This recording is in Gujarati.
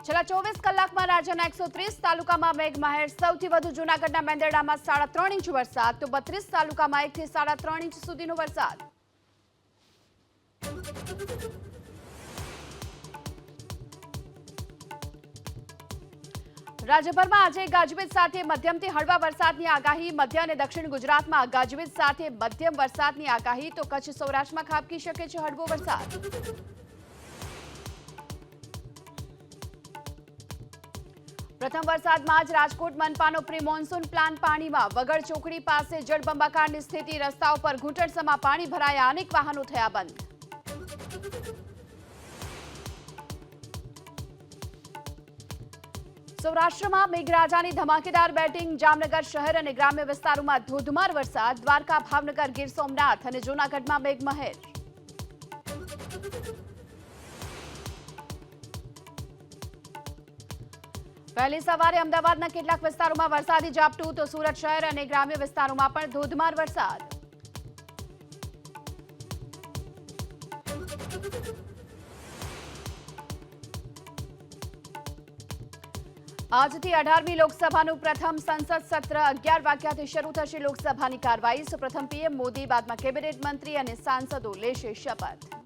છેલ્લા 24 કલાકમાં રાજ્યના 130 તાલુકામાં મેઘમહેર. સૌથી વધુ જૂનાગઢના મેંદરડામાં 3.5 ઇંચ વરસાદ તો 32 તાલુકામાં 1 થી 3.5 ઇંચ સુધીનો વરસાદ. રાજ્યભરમાં આજે ગાજવીજ સાથે મધ્યમથી હળવા વરસાદની આગાહી. મધ્ય અને દક્ષિણ ગુજરાતમાં ગાજવીજ સાથે મધ્યમ વરસાદની આગાહી તો કચ્છ સૌરાષ્ટ્રમાં ખાબકી શકે છે હળવો વરસાદ. પ્રથમ વરસાદમાં જ રાજકોટ મનપાનો પ્રી મોન્સૂન પ્લાન પાણીમાં. વગડ ચોકડી પાસે જળબંબાકારની સ્થિતિ. રસ્તાઓ પર ઘૂંટણસમાં પાણી ભરાયા. અનેક વાહનો થયા બંધ. સૌરાષ્ટ્રમાં મેઘરાજાની ધમાકેદાર બેટિંગ. જામનગર શહેર અને ગ્રામ્ય વિસ્તારોમાં ધોધમાર વરસાદ. દ્વારકા, ભાવનગર, ગીર સોમનાથ અને જૂનાગઢમાં મેઘમહેર. વહેલી સવારે અમદાવાદના કેટલાક વિસ્તારોમાં વરસાદી ઝાપટું તો સુરત શહેર અને ગ્રામ્ય વિસ્તારોમાં પણ ધોધમાર વરસાદ. આજથી 18મી લોકસભાનું પ્રથમ સંસદ સત્ર 11 વાગ્યાથી શરૂ થશે લોકસભાની કાર્યવાહી. પ્રથમ પીએમ મોદી, બાદમાં કેબિનેટ મંત્રી અને સાંસદો લેશે શપથ.